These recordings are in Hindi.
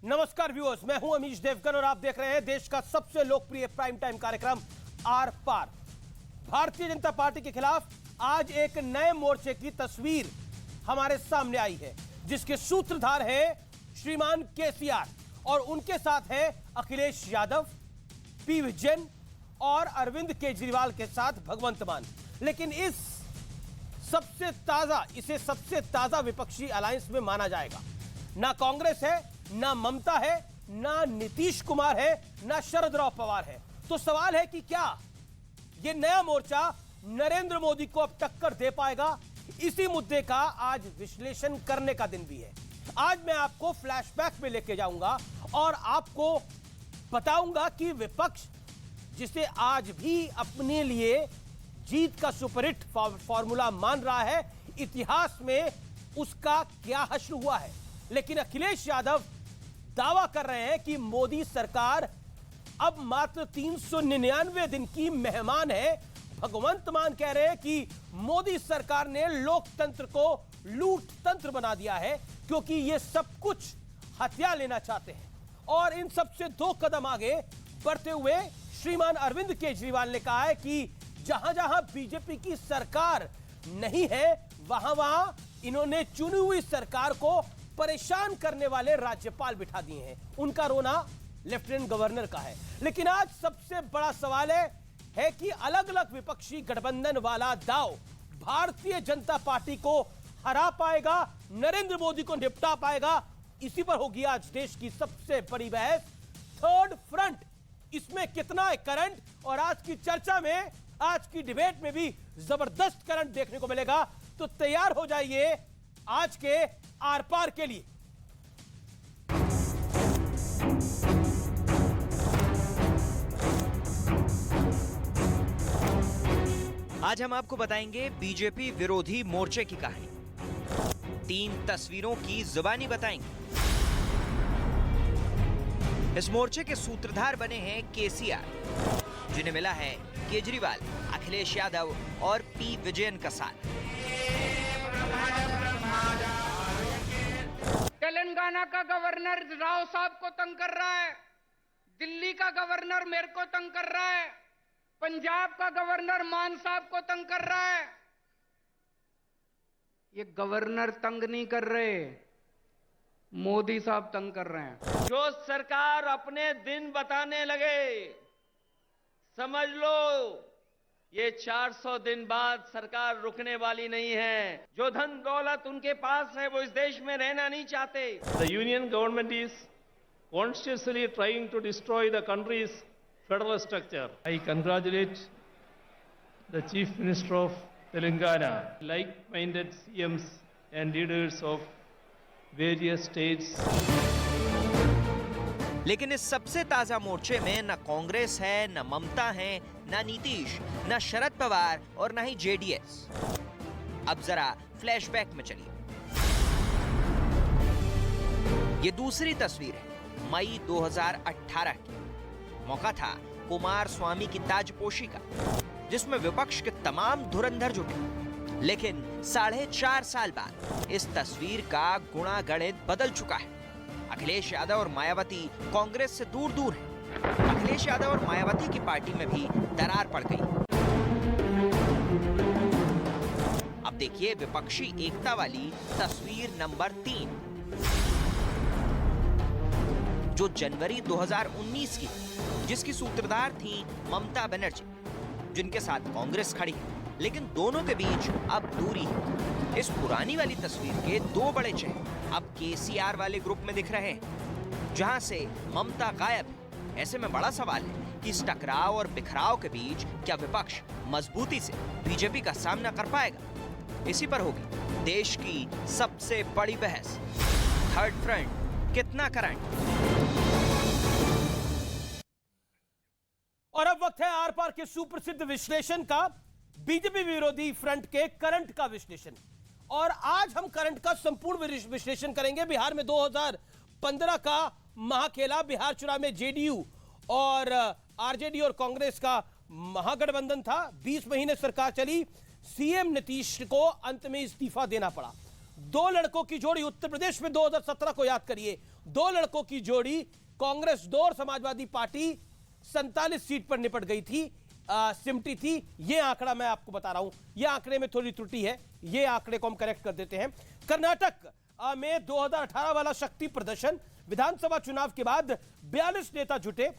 नमस्कार व्यूअर्स, मैं हूं अमीश देवगन और आप देख रहे हैं देश का सबसे लोकप्रिय प्राइम टाइम कार्यक्रम are par. Bharatiya Janata party के खिलाफ आज एक नए मोर्चे की तस्वीर हमारे सामने आई है, जिसके सूत्रधार है श्रीमान केसीआर और उनके साथ है अखिलेश यादव, पी विजयन और अरविंद केजरीवाल के साथ भगवंत मान। लेकिन इसे सबसे ताजा विपक्षी अलायंस में माना जाएगा। ना कांग्रेस है, ना ममता है, ना नीतीश कुमार है, ना शरद राव पवार है। तो सवाल है कि क्या यह नया मोर्चा नरेंद्र मोदी को अब टक्कर दे पाएगा? इसी मुद्दे का आज विश्लेषण करने का दिन भी है। आज मैं आपको फ्लैशबैक में लेके जाऊंगा और आपको बताऊंगा कि विपक्ष जिसे आज भी अपने लिए जीत का सुपरहिट फॉर्मूला मान रहा है, इतिहास में उसका क्या हश्र हुआ है। लेकिन अखिलेश यादव दावा कर रहे हैं कि मोदी सरकार अब मात्र 399 दिन की मेहमान है। भगवंत मान कह रहे हैं कि मोदी सरकार ने लोकतंत्र को लूट तंत्र बना दिया है, क्योंकि ये सब कुछ हथिया लेना चाहते हैं। और इन सबसे 2 कदम आगे बढ़ते हुए श्रीमान अरविंद केजरीवाल ने कहा है कि जहां जहां बीजेपी की सरकार नहीं है, वहां वहां इन्होंने चुनी हुई सरकार को परेशान करने वाले राज्यपाल बिठा दिए हैं। उनका रोना लेफ्टिनेंट गवर्नर का है। लेकिन आज सबसे बड़ा सवाल है कि अलग अलग विपक्षी गठबंधन वाला दांव भारतीय जनता पार्टी को हरा पाएगा, नरेंद्र मोदी को निपटा पाएगा? इसी पर होगी आज देश की सबसे बड़ी बहस। थर्ड फ्रंट, इसमें कितना है करंट? और आज की चर्चा में, आज की डिबेट में भी जबरदस्त करंट देखने को मिलेगा। तो तैयार हो जाइए आज के आर पार के लिए। आज हम आपको बताएंगे बीजेपी विरोधी मोर्चे की कहानी। 3 तस्वीरों की जुबानी बताएंगे। इस मोर्चे के सूत्रधार बने हैं केसीआर, जिन्हें मिला है केजरीवाल, अखिलेश यादव और पी विजयन का साथ। तेलंगाना का गवर्नर राव साहब को तंग कर रहा है, दिल्ली का गवर्नर मेरे को तंग कर रहा है, पंजाब का गवर्नर मान साहब को तंग कर रहा है। ये गवर्नर तंग नहीं कर रहे, मोदी साहब तंग कर रहे हैं। जो सरकार अपने दिन बताने लगे, समझ लो ये 400 दिन बाद सरकार रुकने वाली नहीं है। जो धन दौलत उनके पास है, वो इस देश में रहना नहीं चाहते। The union government is consciously trying to destroy the country's federal structure. I congratulate the Chief Minister of Telangana, like-minded CMs and leaders of various states. लेकिन इस सबसे ताजा मोर्चे में न कांग्रेस है, न ममता है, न नीतीश, न शरद पवार और न ही जेडीएस। अब जरा फ्लैशबैक में चलिए। ये दूसरी तस्वीर है मई 2018 की। मौका था कुमार स्वामी की ताजपोशी का, जिसमें विपक्ष के तमाम धुरंधर जुटे। लेकिन 4.5 साल बाद इस तस्वीर का गुणागणित बदल चुका है। अखिलेश यादव और मायावती कांग्रेस से दूर दूर हैं। अखिलेश यादव और मायावती की पार्टी में भी दरार पड़ गई। अब देखिए विपक्षी एकता वाली तस्वीर नंबर 3, जो जनवरी 2019 की, जिसकी सूत्रधार थी ममता बनर्जी, जिनके साथ कांग्रेस खड़ी है। लेकिन दोनों के बीच अब दूरी है। इस पुरानी वाली तस्वीर के 2 बड़े चेहरे अब केसीआर वाले ग्रुप में दिख रहे हैं, जहां से ममता गायब है। ऐसे में बड़ा सवाल है कि इस टकराव और बिखराव के बीच क्या विपक्ष मजबूती से बीजेपी का सामना कर पाएगा? इसी पर होगी देश की सबसे बड़ी बहस। थर्ड फ्रंट, कितना करंट? और अब वक्त है आर पार के सुप्रसिद्ध विश्लेषण का, बीजेपी विरोधी फ्रंट के करंट का विश्लेषण। और आज हम करंट का संपूर्ण विश्लेषण करेंगे। बिहार में 2015 का महाखेला, बिहार चुनाव में जेडीयू और आरजेडी और कांग्रेस का महागठबंधन था। 20 महीने सरकार चली, सीएम नीतीश को अंत में इस्तीफा देना पड़ा। 2 लड़कों की जोड़ी उत्तर प्रदेश में 2017 को याद करिए, दो लड़कों की जोड़ी कांग्रेस 2 और समाजवादी पार्टी 47 सीट पर निपट गई थी, सिमटी थी। यह आंकड़ा मैं आपको बता रहा हूं, यह आंकड़े में थोड़ी त्रुटि है, यह आंकड़े को हम करेक्ट कर देते हैं। कर्नाटक में 2018 वाला शक्ति प्रदर्शन, विधानसभा चुनाव के बाद 42 नेता जुटे,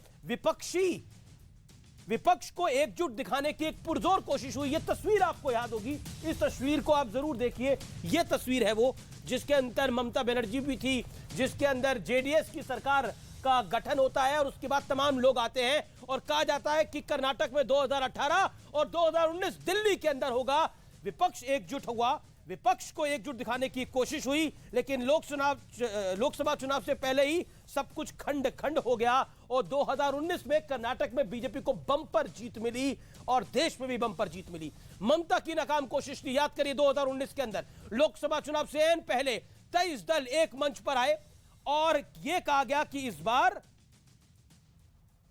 विपक्ष को एकजुट दिखाने की एक पुरजोर कोशिश हुई। यह तस्वीर आपको याद होगी, इस तस्वीर को आप जरूर देखिए। यह तस्वीर है वो जिसके अंदर ममता बनर्जी भी थी, जिसके अंदर जेडीएस की सरकार का गठन होता है और उसके बाद तमाम लोग आते हैं और कहा जाता है कि कर्नाटक में 2018 और 2019 दिल्ली के अंदर होगा। विपक्ष एकजुट हुआ, विपक्ष को एकजुट दिखाने की कोशिश हुई, लेकिन लोकसभा चुनाव से पहले ही सब कुछ खंड खंड हो गया और 2019 में कर्नाटक में बीजेपी को बम्पर जीत मिली और देश में भी बम्पर जीत मिली। ममता की नाकाम कोशिश थी, याद करिए 2019 के अंदर लोकसभा चुनाव से एन पहले 23 दल एक मंच पर आए और यह कहा गया कि इस बार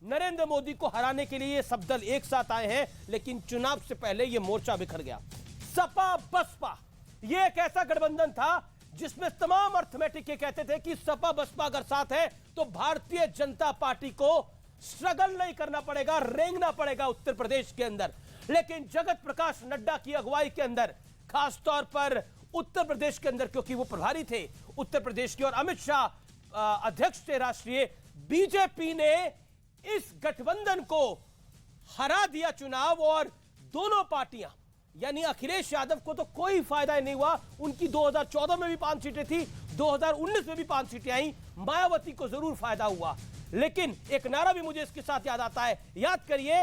नरेंद्र मोदी को हराने के लिए सब दल एक साथ आए हैं, लेकिन चुनाव से पहले यह मोर्चा बिखर गया। सपा बसपा यह एक ऐसा गठबंधन था जिसमें तमाम अर्थमेटिक ये कहते थे कि सपा बसपा अगर साथ है तो भारतीय जनता पार्टी को स्ट्रगल नहीं करना पड़ेगा, रेंगना पड़ेगा उत्तर प्रदेश के अंदर। लेकिन जगत प्रकाश नड्डा की अगुवाई के अंदर, खासतौर पर उत्तर प्रदेश के अंदर, क्योंकि वो प्रभारी थे उत्तर प्रदेश के और अमित शाह अध्यक्ष थे राष्ट्रीय, बीजेपी ने इस गठबंधन को हरा दिया चुनाव और दोनों पार्टियां यानी अखिलेश यादव को तो कोई फायदा नहीं हुआ। उनकी 2014 में भी 5 सीटें थी, 2019 में भी 5 सीटें आई, मायावती को जरूर फायदा हुआ। लेकिन एक नारा भी मुझे इसके साथ याद आता है, याद करिए,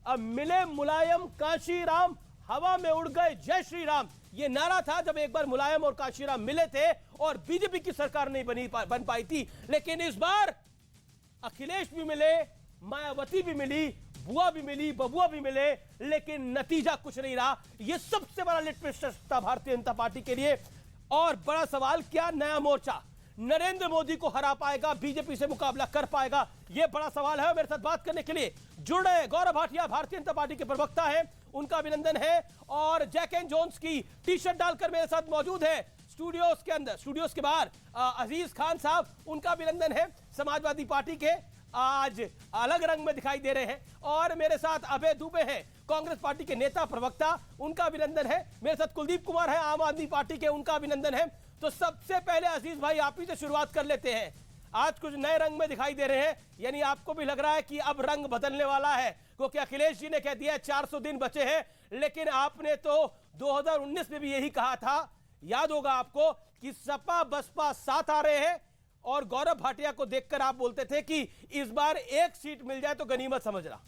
अब मिले मुलायम काशीराम, हवा में उड़ गए जय श्री राम। यह नारा था जब एक बार मुलायम और काशीराम मिले थे और बीजेपी की सरकार नहीं बन पाई थी। लेकिन इस बार अखिलेश भी मिले, मायावती भी मिली, बुआ भी मिली, बबुआ भी मिले, लेकिन नतीजा कुछ नहीं रहा। यह सबसे बड़ा लिटमस टेस्ट था भारतीय जनता पार्टी के लिए। और बड़ा सवाल, क्या नया मोर्चा नरेंद्र मोदी को हरा पाएगा, बीजेपी से मुकाबला कर पाएगा? यह बड़ा सवाल है। मेरे साथ बात करने के लिए जुड़ रहे गौरव भाटिया, भारतीय जनता पार्टी के प्रवक्ता हैं, उनका अभिनंदन है। और जैक एंड जोन्स की टी शर्ट डालकर मेरे साथ मौजूद है स्टूडियोज के अंदर, स्टूडियोज के बाहर अजीज खान साहब, उनका अभिनंदन है। समाजवादी पार्टी के आज अलग रंग में दिखाई दे रहे हैं। और मेरे साथ अभय दुबे हैं, कांग्रेस पार्टी के नेता प्रवक्ता, उनका अभिनंदन है। मेरे साथ कुलदीप कुमार है, आम आदमी पार्टी के, उनका अभिनंदन है। तो सबसे पहले अजीज भाई आप ही से शुरुआत कर लेते हैं। आज कुछ नए रंग में दिखाई दे रहे हैं, यानी आपको भी लग रहा है कि अब रंग बदलने वाला है, क्योंकि अखिलेश जी ने कह दिया 400 दिन बचे हैं, लेकिन आपने तो 2019 में भी यही कहा था, याद होगा आपको, कि सपा बसपा साथ आ रहे हैं। और गौरव भाटिया को देखकर आप बोलते थे कि इस बार एक सीट मिल जाए तो गनीमत समझ रहा।